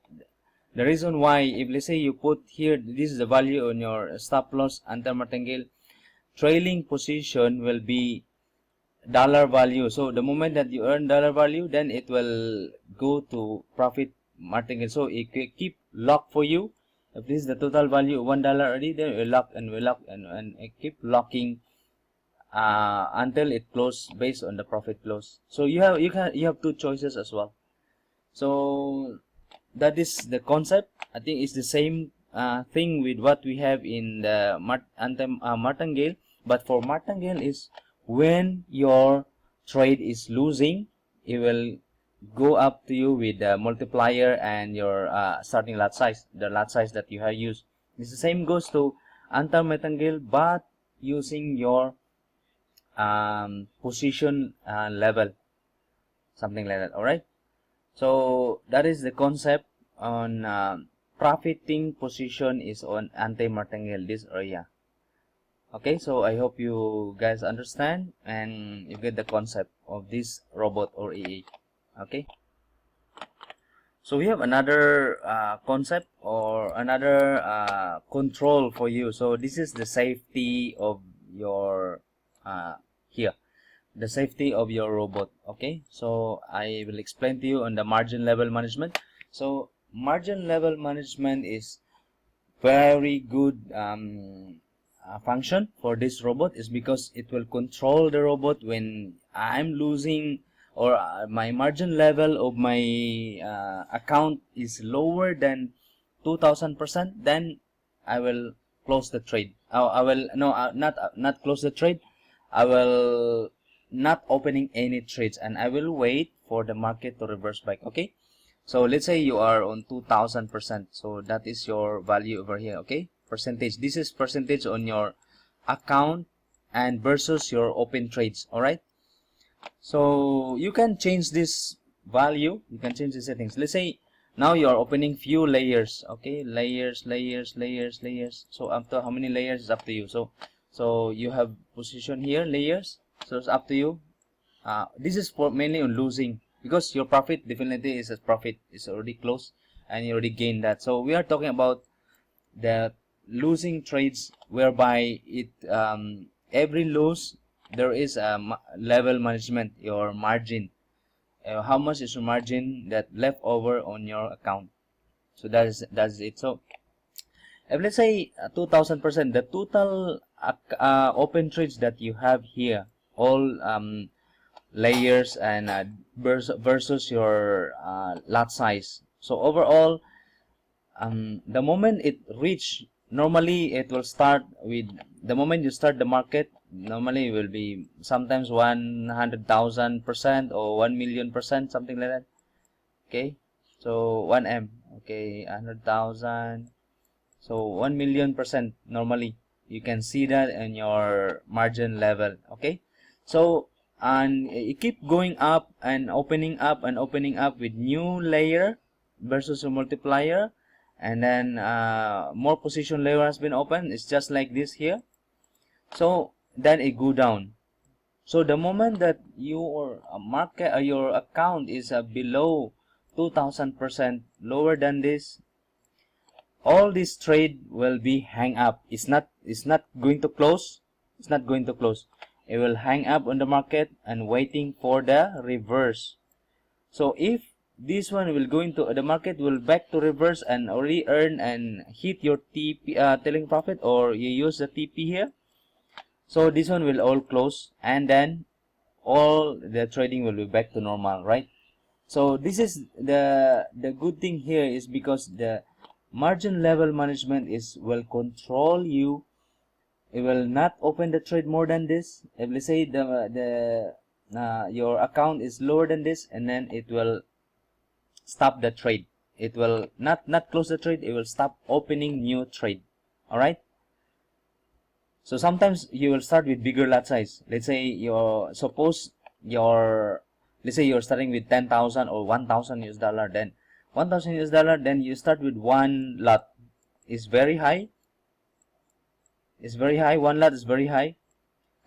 the reason why, if let's say you put here, this is the value on your stop loss anti-martingale, trailing position will be dollar value. So the moment that you earn dollar value, then it will go to profit martingale. So it will keep lock for you. If this is the total value $1 already, then it will lock and will lock and it keep locking until it close based on the profit close. So you have two choices as well. So that is the concept. I think it's the same thing with what we have in the martingale, but for martingale is when your trade is losing, it will go up to you with the multiplier and your starting lot size, the lot size that you have used. It's the same goes to anti-martingale, but using your position level, something like that. All right, so that is the concept on profiting position is on anti-martingale, this area. Okay, so I hope you guys understand and you get the concept of this robot or AA. Okay, so we have another concept or another control for you. So this is the safety of your here, the safety of your robot. Okay, so I will explain to you on the margin level management. So margin level management is very good function for this robot, is because it will control the robot when I'm losing, or my margin level of my account is lower than 2000%, then I will close the trade. I will not close the trade. I will not opening any trades, and I will wait for the market to reverse back. Okay, so let's say you are on 2000%, so that is your value over here. Okay, percentage, this is percentage on your account and versus your open trades. All right, so you can change this value, you can change the settings. Let's say now you are opening few layers. Okay, layers. So up to how many layers is up to you. So you have position here, layers, so it's up to you. This is for mainly on losing, because your profit definitely is a profit, is already close and you already gained that. So we are talking about the losing trades, whereby it every loss there is a level management, your margin, how much is your margin that left over on your account. So that's it. So if let's say 2000%, the total open trades that you have here, all layers and versus your lot size. So overall, the moment it reach, normally it will start with, the moment you start the market, normally it will be sometimes 100,000% or 1,000,000%, something like that. Okay, so 1M, okay, 100,000, so 1,000,000% normally you can see that in your margin level. Okay, so and it keep going up and opening up with new layer versus a multiplier, and then more position layer has been opened. It's just like this here. So then it go down. So the moment that your market your account is below 2000% lower than this, all this trade will be hang up. It's not going to close. It's not going to close. It will hang up on the market and waiting for the reverse. So if this one will go into the market will back to reverse and already earn and hit your TP telling profit, or you use the TP here, so this one will all close and then all the trading will be back to normal, right? So this is the good thing here is because the margin level management will control you. It will not open the trade more than this. If let's say your account is lower than this, and then it will stop the trade. It will not close the trade. It will stop opening new trade. All right. So sometimes you will start with bigger lot size. Let's say let's say you're starting with 10,000 or 1,000 US dollar. Then 1,000 US dollar. Then you start with one lot. It's very high. It's very high. One lot is very high,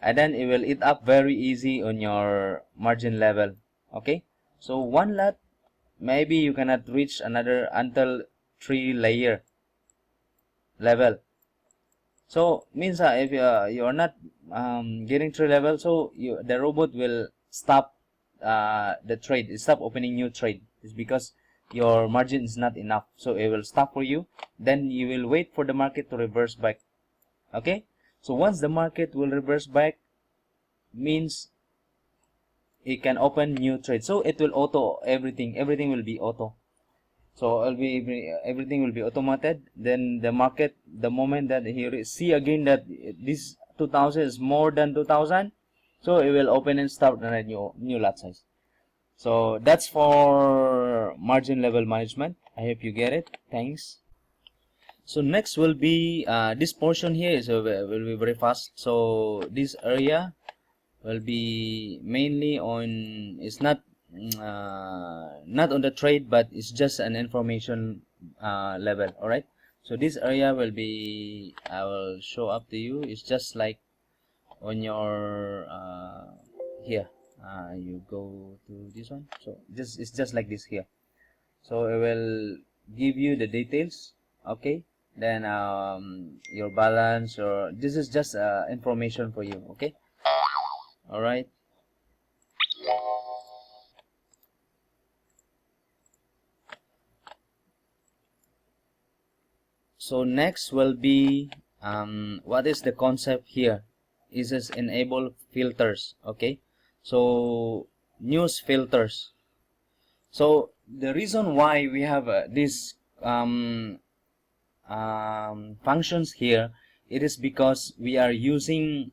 and then it will eat up very easy on your margin level. Okay. So one lot, maybe you cannot reach another until 3 layer level. So means if you're not getting 3 level, so the robot will stop the trade. It stop opening new trade. It's because your margin is not enough, so it will stop for you. Then you will wait for the market to reverse back. Okay. So once the market will reverse back, means it can open new trade. So it will auto everything. Everything will be auto. So everything will be automated. Then the market, the moment that he see again that this 2000 is more than 2000, so it will open and start a new lot size. So that's for margin level management. I hope you get it. Thanks. So next will be this portion here is will be very fast. So this area will be mainly on, it's not on the trade, but it's just an information level. All right. So this area will be, I will show up to you. It's just like on your here. You go to this one. So it's just like this here. So it will give you the details. Okay. Then your balance, or this is just information for you. Okay. All right. So next will be what is the concept here? Is this enable filters? Okay. So news filters. So the reason why we have these functions here, it is because we are using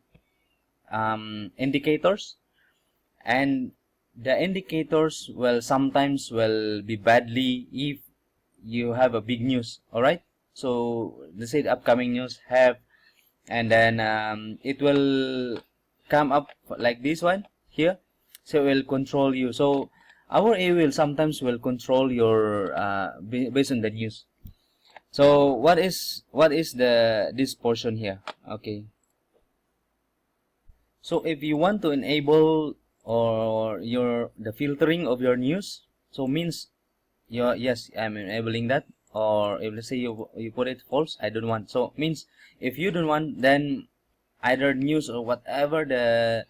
indicators, and the indicators will sometimes will be badly if you have a big news. All right. So let's say the upcoming news have, and then it will come up like this one here. So it will control you. So our AI will sometimes will control your based on the news. So what is this portion here? Okay. So if you want to enable or the filtering of your news, so means yes, I'm enabling that. Or if let's say you put it false, I don't want. So means if you don't want, then either news or whatever the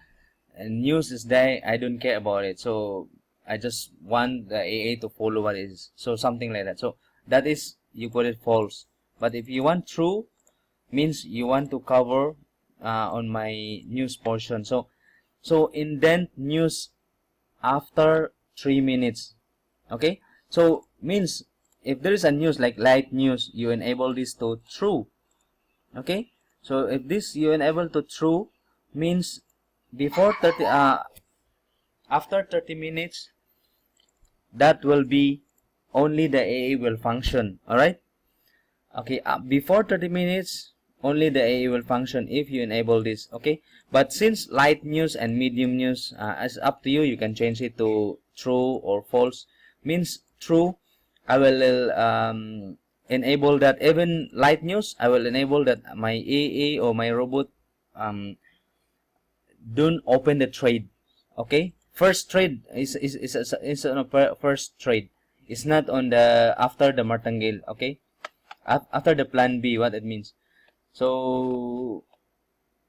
news is there, I don't care about it. So I just want the AA to follow what it is. So something like that. So that is, you put it false. But if you want true, means you want to cover on my news portion. So indent news after 3 minutes. Okay. So means if there is a news like light news, you enable this to true. Okay. So if this you enable to true, means before 30 after 30 minutes, that will be only the AA will function. All right. Okay. Before 30 minutes, only the AA will function if you enable this. Okay. But since light news and medium news, it's up to you. You can change it to true or false. Means true, I will enable that. Even light news, I will enable that my AA or my robot don't open the trade. Okay, first trade is on a first trade. It's not on the after the martingale. Okay, after the plan B, what it means. So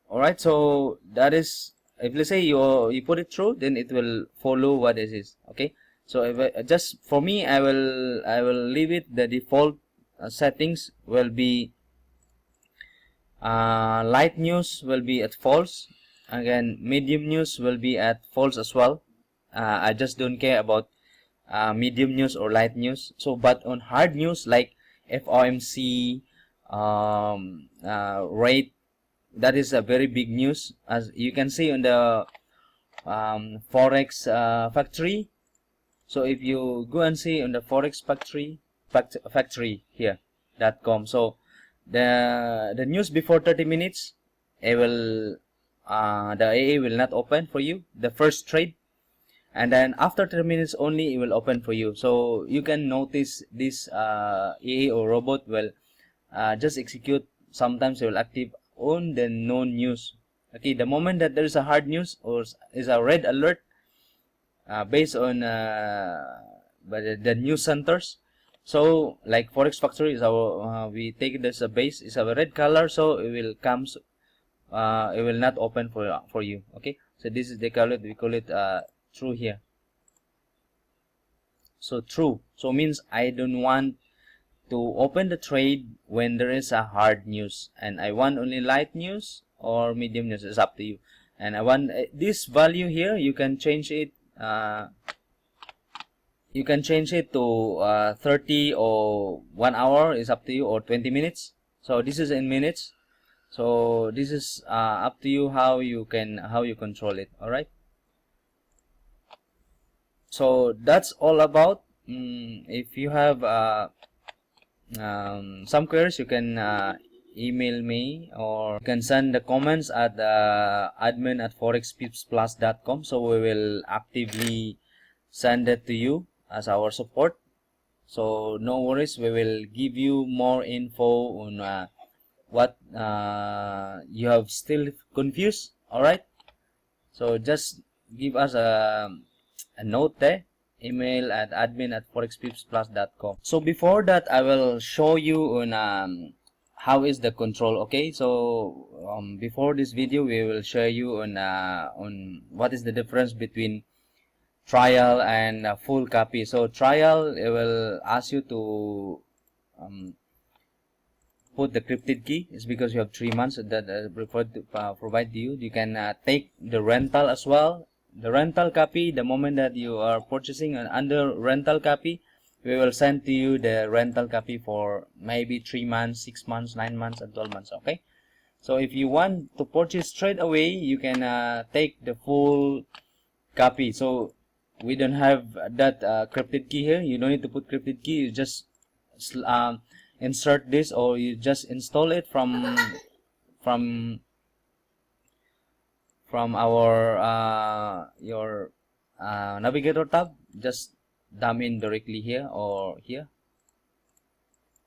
all right, so that is, if let's say you put it through, then it will follow what it is. Okay, so if just for me, I will leave it the default settings will be light news will be at false. Again, medium news will be at false as well. I just don't care about medium news or light news. So but on hard news like FOMC rate, that is a very big news, as you can see on the forex factory. So if you go and see on the forex factory here .com, so the news before 30 minutes, it will the AA will not open for you the first trade, and then after 30 minutes only it will open for you. So you can notice this AA or robot will just execute. Sometimes it will active on the known news. Okay, the moment that there is a hard news or is a red alert based on by the news centers. So like forex factory is our we take it as a base, is a red color, so it will comes it will not open for you. Okay, so this is we call it true here. So true, so means I don't want to open the trade when there is a hard news, and I want only light news or medium news. It's up to you. And I want this value here, you can change it to 30 or 1 hour, is up to you, or 20 minutes. So this is in minutes, so this is up to you how you control it. All right, so that's all about. If you have some queries, you can email me, or you can send the comments at admin@forexpipsplus.com. so we will actively send it to you as our support. So no worries, we will give you more info on what you have still confused. All right, so just give us a note there, email at admin@forexpipsplus.com. so before that, I will show you on how is the control. Okay, so before this video, we will show you on what is the difference between trial and full copy. So trial, it will ask you to put the crypted key. It's because you have 3 months that preferred to provide to you. You can take the rental as well. The rental copy, the moment that you are purchasing under rental copy, we will send to you the rental copy for maybe 3 months, 6 months, 9 months, and 12 months. Okay, so if you want to purchase straight away, you can take the full copy. So we don't have that crypted key here. You don't need to put crypted key. You just insert this, or you just install it from our your navigator tab. Just dump in directly here or here.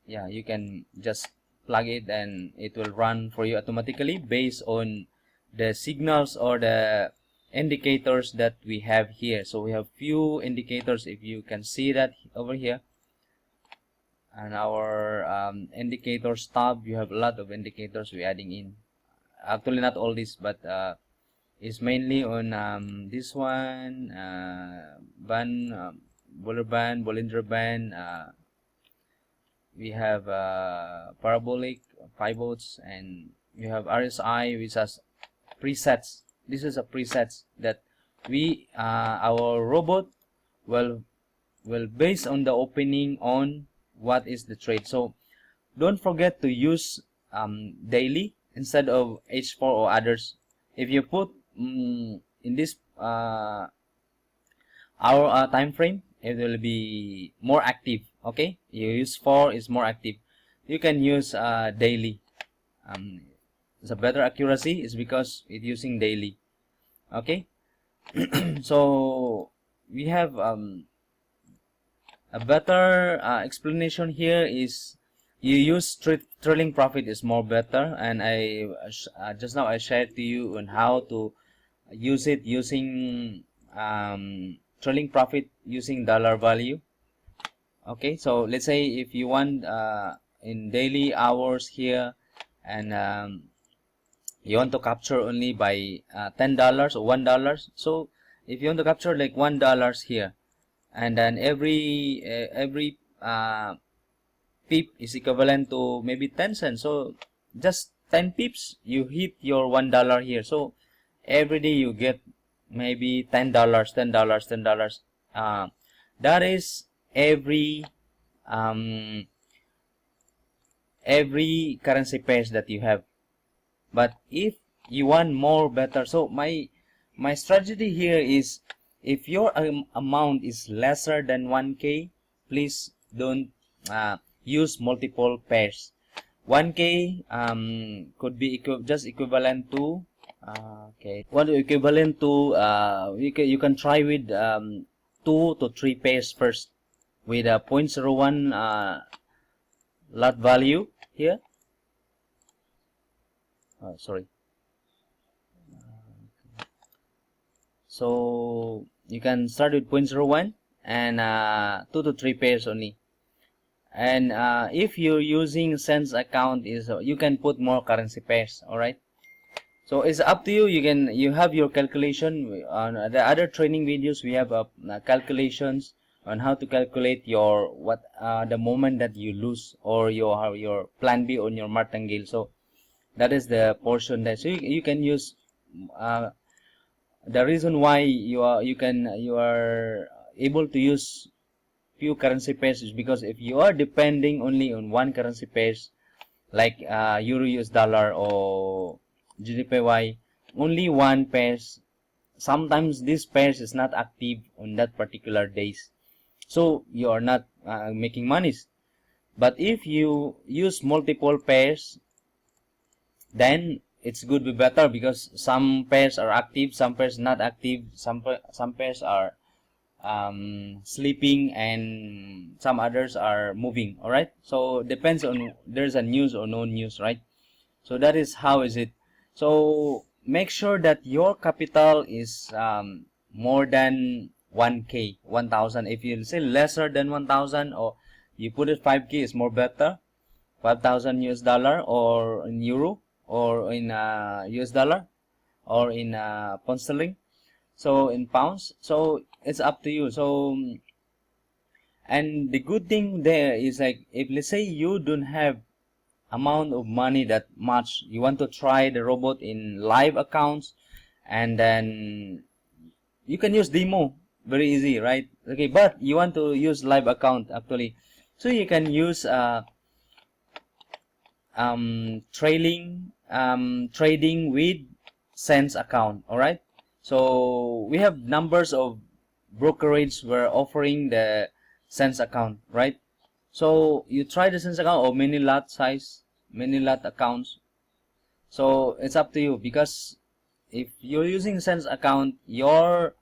Yeah, you can just plug it and it will run for you automatically based on the signals or the indicators that we have here. So we have few indicators, if you can see that over here. And our indicators tab, you have a lot of indicators we're adding in. Actually not all this, but it's mainly on this one, Bollinger Band, we have parabolic, pivots, and you have RSI, which has presets. This is a presets that we our robot will base on the opening on what is the trade. So don't forget to use daily instead of H4 or others. If you put in this our time frame, it will be more active. Okay, you use 4 is more active. You can use daily. It's a better accuracy is because it's using daily. Okay, so we have a better explanation here is you use trailing profit is more better, and I just now I shared to you on how to use it using trailing profit using dollar value. Okay, so let's say if you want in daily hours here, and you want to capture only by $10 or $1. So if you want to capture like $1 here, and then every pip is equivalent to maybe 10 cents. So just 10 pips, you hit your $1 here. So every day you get maybe $10, $10, $10. That is every currency pairs that you have. But if you want more better, so my strategy here is, if your amount is lesser than 1K, please don't use multiple pairs. 1K could be just equivalent to equivalent to you can try with 2 to 3 pairs first with a 0.01 lot value here. Sorry. So you can start with 0.01 and 2 to 3 pairs only. And if you're using cents account, you can put more currency pairs. All right. So it's up to you. You have your calculation on the other training videos. We have calculations on how to calculate your the moment that you lose, or your plan B on your Martingale. So that is the portion there. So you can use the reason why you are able to use few currency pairs is because if you are depending only on one currency pairs, like Euro US dollar or GBP, only one pairs, sometimes this pairs is not active on that particular days, so you are not making monies. But if you use multiple pairs, then it's good be better, because some pairs are active, some pairs not active, some pairs are sleeping, and some others are moving. All right, so depends on there's a news or no news, right? So that is how is it. So make sure that your capital is more than 1K, 1,000. If you say lesser than 1,000, or you put it 5K, is more better. 5,000 US dollar, or in euro, or in US dollar, or in pound sterling, so in pounds. So it's up to you. So, and the good thing there is, like, if let's say you don't have amount of money that much, you want to try the robot in live accounts, and then you can use demo, very easy, right? Okay, but you want to use live account actually, so you can use trading with cents account. All right, so we have numbers of brokerage we're offering the cents account, right? So you try the cents account or mini lot size, mini lot accounts. So it's up to you, because if you're using cents account, your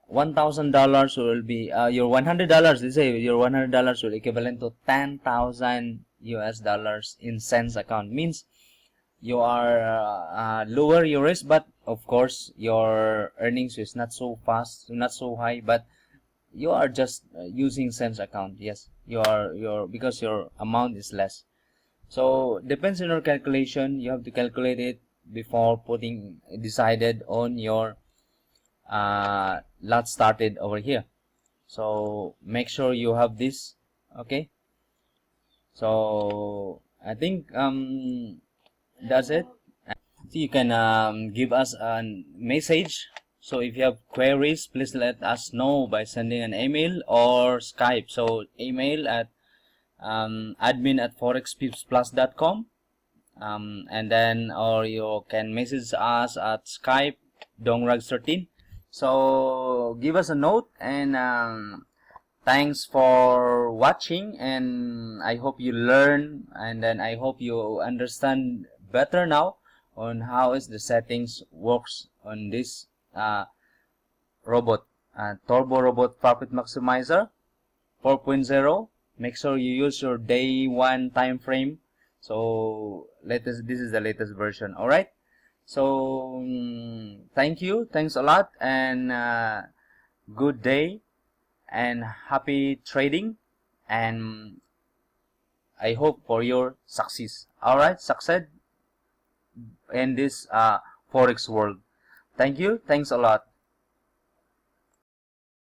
$1,000 will be your $100. Let's say your $100 will equivalent to 10,000 US dollars in cents account. Means you are lower your risk, but of course your earnings is not so fast, not so high, but you are just using cents account. Yes, because your amount is less. So depends on your calculation. You have to calculate it before decided on your lot started over here. So make sure you have this. Okay, so I think that's it. So you can give us a message. So if you have queries, please let us know by sending an email or Skype. So email at admin@forexpipsplus.com, and then, or you can message us at Skype dongrag13. So give us a note, and thanks for watching, and I hope you learn, and then I hope you understand better now on how is the settings works on this robot, Turbo Robot Profit Maximizer 4.0. Make sure you use your day 1 time frame. So this is the latest version. All right. So thank you, thanks a lot, and good day and happy trading, and I hope for your success. All right, succeed in this forex world. Thank you, thanks a lot.